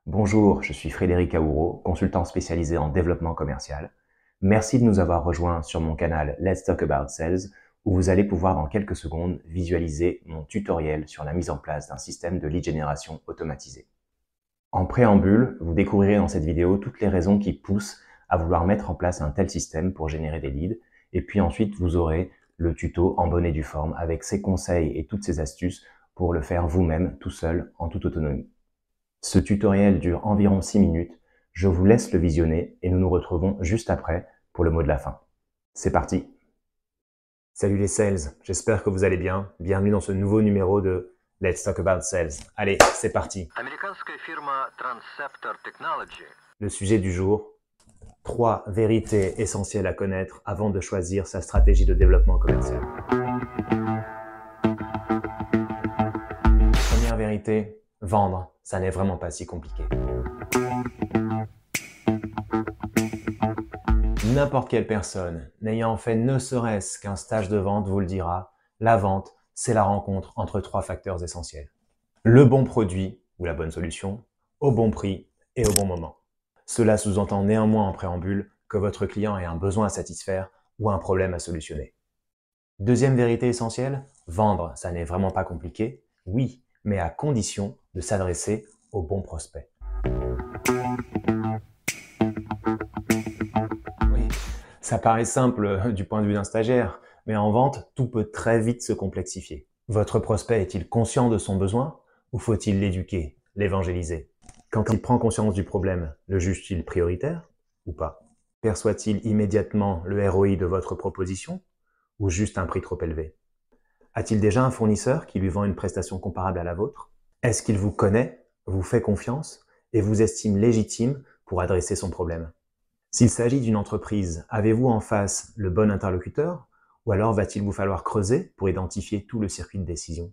Bonjour, je suis Frédéric Aouro, consultant spécialisé en développement commercial. Merci de nous avoir rejoints sur mon canal Let's Talk About Sales, où vous allez pouvoir dans quelques secondes visualiser mon tutoriel sur la mise en place d'un système de lead génération automatisé. En préambule, vous découvrirez dans cette vidéo toutes les raisons qui poussent à vouloir mettre en place un tel système pour générer des leads, et puis ensuite vous aurez le tuto en bonne et due forme avec ses conseils et toutes ses astuces pour le faire vous-même tout seul en toute autonomie. Ce tutoriel dure environ 6 minutes, je vous laisse le visionner et nous nous retrouvons juste après pour le mot de la fin. C'est parti! Salut les sales, j'espère que vous allez bien. Bienvenue dans ce nouveau numéro de Let's Talk About Sales. Allez, c'est parti! Le sujet du jour, 3 vérités essentielles à connaître avant de choisir sa stratégie de développement commercial. Première vérité, vendre, ça n'est vraiment pas si compliqué. N'importe quelle personne n'ayant fait ne serait-ce qu'un stage de vente vous le dira, la vente, c'est la rencontre entre 3 facteurs essentiels. Le bon produit ou la bonne solution, au bon prix et au bon moment. Cela sous-entend néanmoins en préambule que votre client ait un besoin à satisfaire ou un problème à solutionner. Deuxième vérité essentielle, vendre, ça n'est vraiment pas compliqué, oui, mais à condition de s'adresser aux bons prospects. Oui, ça paraît simple du point de vue d'un stagiaire, mais en vente, tout peut très vite se complexifier. Votre prospect est-il conscient de son besoin ou faut-il l'éduquer, l'évangéliser? Quand il prend conscience du problème, le juge-t-il prioritaire ou pas? Perçoit-il immédiatement le ROI de votre proposition ou juste un prix trop élevé? A-t-il déjà un fournisseur qui lui vend une prestation comparable à la vôtre? Est-ce qu'il vous connaît, vous fait confiance et vous estime légitime pour adresser son problème? S'il s'agit d'une entreprise, avez-vous en face le bon interlocuteur ou alors va-t-il vous falloir creuser pour identifier tout le circuit de décision?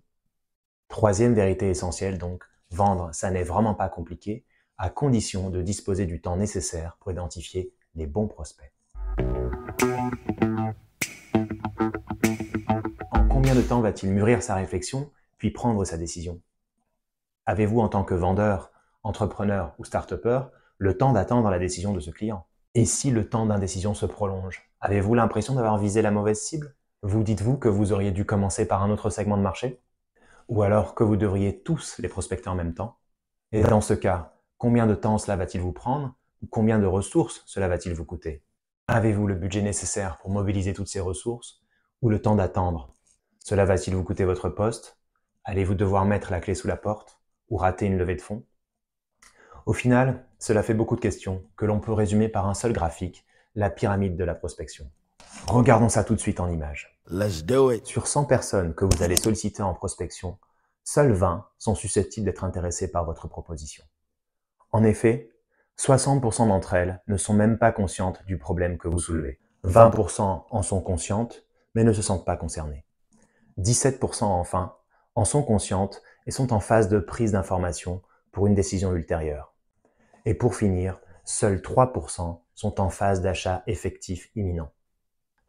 Troisième vérité essentielle donc, vendre, ça n'est vraiment pas compliqué, à condition de disposer du temps nécessaire pour identifier les bons prospects. En combien de temps va-t-il mûrir sa réflexion, puis prendre sa décision? Avez-vous en tant que vendeur, entrepreneur ou start-upper le temps d'attendre la décision de ce client? Et si le temps d'indécision se prolonge, avez-vous l'impression d'avoir visé la mauvaise cible? Vous dites-vous que vous auriez dû commencer par un autre segment de marché? Ou alors que vous devriez tous les prospecter en même temps? Et dans ce cas, combien de temps cela va-t-il vous prendre? Ou combien de ressources cela va-t-il vous coûter? Avez-vous le budget nécessaire pour mobiliser toutes ces ressources? Ou le temps d'attendre? Cela va-t-il vous coûter votre poste? Allez-vous devoir mettre la clé sous la porte? Ou rater une levée de fonds? Au final, cela fait beaucoup de questions que l'on peut résumer par un seul graphique, la pyramide de la prospection. Regardons ça tout de suite en images. Let's do it. Sur 100 personnes que vous allez solliciter en prospection, seules 20 sont susceptibles d'être intéressées par votre proposition. En effet, 60% d'entre elles ne sont même pas conscientes du problème que vous soulevez. 20% en sont conscientes, mais ne se sentent pas concernées. 17% enfin en sont conscientes et sont en phase de prise d'information pour une décision ultérieure. Et pour finir, seuls 3% sont en phase d'achat effectif imminent.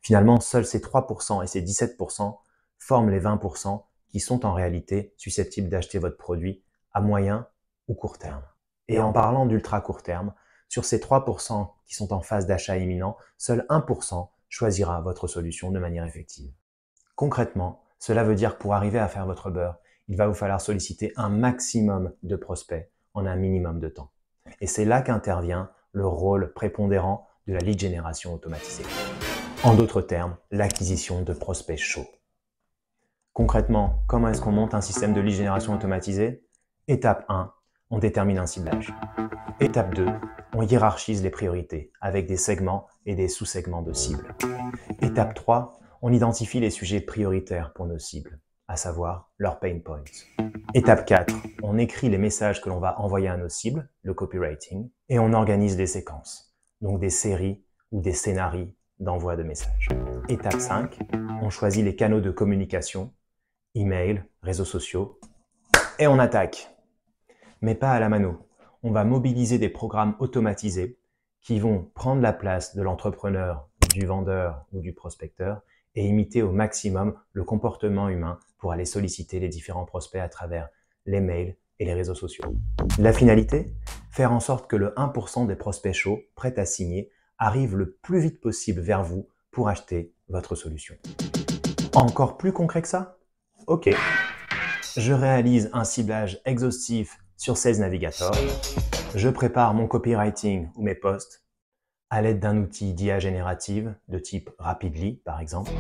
Finalement, seuls ces 3% et ces 17% forment les 20% qui sont en réalité susceptibles d'acheter votre produit à moyen ou court terme. Et en parlant d'ultra court terme, sur ces 3% qui sont en phase d'achat imminent, seul 1% choisira votre solution de manière effective. Concrètement, cela veut dire que pour arriver à faire votre beurre, il va vous falloir solliciter un maximum de prospects en un minimum de temps. Et c'est là qu'intervient le rôle prépondérant de la lead génération automatisée. En d'autres termes, l'acquisition de prospects chauds. Concrètement, comment est-ce qu'on monte un système de lead génération automatisé? Étape 1, on détermine un ciblage. Étape 2, on hiérarchise les priorités avec des segments et des sous-segments de cibles. Étape 3, on identifie les sujets prioritaires pour nos cibles, à savoir leurs pain points. Étape 4, on écrit les messages que l'on va envoyer à nos cibles, le copywriting, et on organise des séquences, donc des séries ou des scénarios d'envoi de messages. Étape 5, on choisit les canaux de communication, email, réseaux sociaux, et on attaque. Mais pas à la mano. On va mobiliser des programmes automatisés qui vont prendre la place de l'entrepreneur, du vendeur ou du prospecteur et imiter au maximum le comportement humain pour aller solliciter les différents prospects à travers les mails et les réseaux sociaux. La finalité? Faire en sorte que le 1% des prospects chauds, prêts à signer, arrivent le plus vite possible vers vous pour acheter votre solution. Encore plus concret que ça? Ok. Je réalise un ciblage exhaustif sur Sales Navigator. Je prépare mon copywriting ou mes posts à l'aide d'un outil d'IA générative de type Rapidly, par exemple.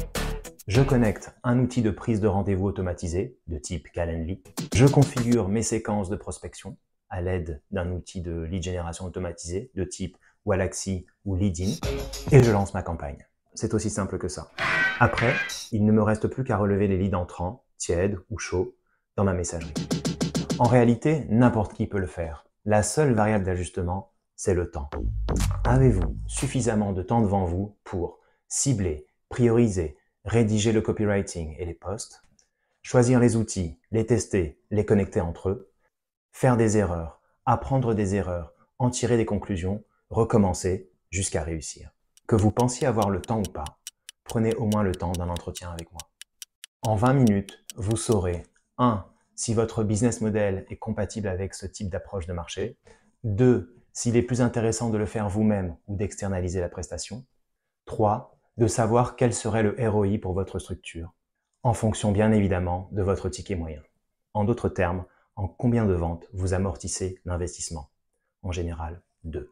Je connecte un outil de prise de rendez-vous automatisé de type Calendly. Je configure mes séquences de prospection à l'aide d'un outil de lead génération automatisé de type Wallaxy ou Leadin et je lance ma campagne. C'est aussi simple que ça. Après, il ne me reste plus qu'à relever les leads entrants, tièdes ou chauds, dans ma messagerie. En réalité, n'importe qui peut le faire. La seule variable d'ajustement, c'est le temps. Avez-vous suffisamment de temps devant vous pour cibler, prioriser, rédiger le copywriting et les posts, choisir les outils, les tester, les connecter entre eux, faire des erreurs, apprendre des erreurs, en tirer des conclusions, recommencer jusqu'à réussir. Que vous pensiez avoir le temps ou pas, prenez au moins le temps d'un entretien avec moi. En 20 minutes, vous saurez 1. Si votre business model est compatible avec ce type d'approche de marché, 2. S'il est plus intéressant de le faire vous-même ou d'externaliser la prestation, 3. De savoir quel serait le ROI pour votre structure, en fonction bien évidemment de votre ticket moyen. En d'autres termes, en combien de ventes vous amortissez l'investissement? En général, 2.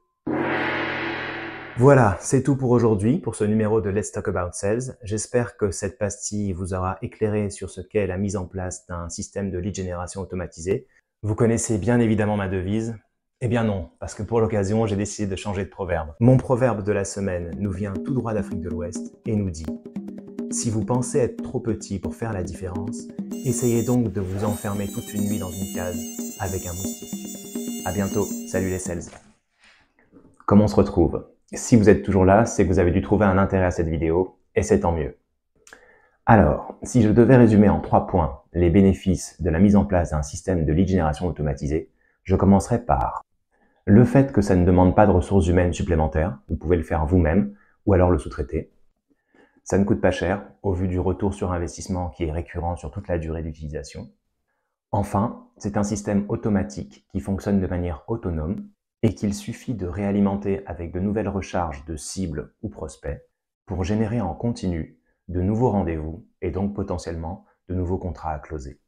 Voilà, c'est tout pour aujourd'hui, pour ce numéro de Let's Talk About Sales. J'espère que cette pastille vous aura éclairé sur ce qu'est la mise en place d'un système de lead génération automatisé. Vous connaissez bien évidemment ma devise. Eh bien non, parce que pour l'occasion, j'ai décidé de changer de proverbe. Mon proverbe de la semaine nous vient tout droit d'Afrique de l'Ouest et nous dit « Si vous pensez être trop petit pour faire la différence, essayez donc de vous enfermer toute une nuit dans une case avec un moustique. » À bientôt, salut les sales. Comment on se retrouve? Si vous êtes toujours là, c'est que vous avez dû trouver un intérêt à cette vidéo, et c'est tant mieux. Alors, si je devais résumer en 3 points les bénéfices de la mise en place d'un système de lead génération automatisé, je commencerai par le fait que ça ne demande pas de ressources humaines supplémentaires, vous pouvez le faire vous-même ou alors le sous-traiter. Ça ne coûte pas cher au vu du retour sur investissement qui est récurrent sur toute la durée d'utilisation. Enfin, c'est un système automatique qui fonctionne de manière autonome et qu'il suffit de réalimenter avec de nouvelles recharges de cibles ou prospects pour générer en continu de nouveaux rendez-vous et donc potentiellement de nouveaux contrats à closer.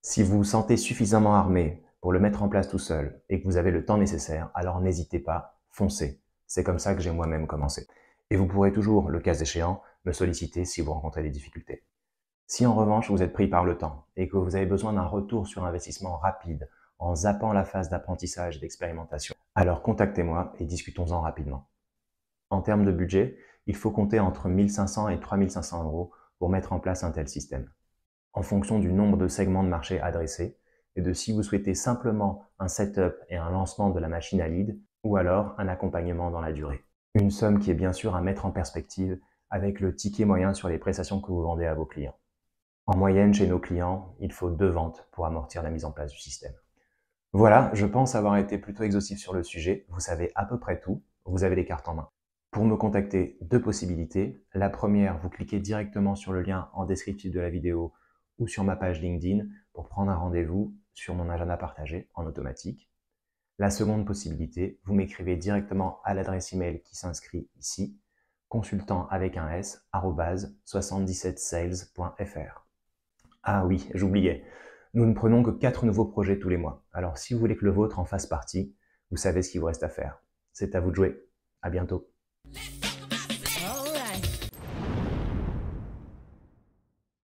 Si vous vous sentez suffisamment armé pour le mettre en place tout seul et que vous avez le temps nécessaire, alors n'hésitez pas, foncez. C'est comme ça que j'ai moi-même commencé. Et vous pourrez toujours, le cas échéant, me solliciter si vous rencontrez des difficultés. Si en revanche vous êtes pris par le temps et que vous avez besoin d'un retour sur investissement rapide en zappant la phase d'apprentissage et d'expérimentation, alors contactez-moi et discutons-en rapidement. En termes de budget, il faut compter entre 1500 et 3500 € pour mettre en place un tel système, en fonction du nombre de segments de marché adressés et de si vous souhaitez simplement un setup et un lancement de la machine à lead ou alors un accompagnement dans la durée. Une somme qui est bien sûr à mettre en perspective avec le ticket moyen sur les prestations que vous vendez à vos clients. En moyenne, chez nos clients, il faut 2 ventes pour amortir la mise en place du système. Voilà, je pense avoir été plutôt exhaustif sur le sujet. Vous savez à peu près tout, vous avez les cartes en main. Pour me contacter, 2 possibilités. La première, vous cliquez directement sur le lien en descriptif de la vidéo ou sur ma page LinkedIn pour prendre un rendez-vous sur mon agenda partagé en automatique. La seconde possibilité, vous m'écrivez directement à l'adresse email qui s'inscrit ici, consultant avec un s, @77sales.fr. Ah oui, j'oubliais. Nous ne prenons que 4 nouveaux projets tous les mois. Alors si vous voulez que le vôtre en fasse partie, vous savez ce qu'il vous reste à faire. C'est à vous de jouer. À bientôt.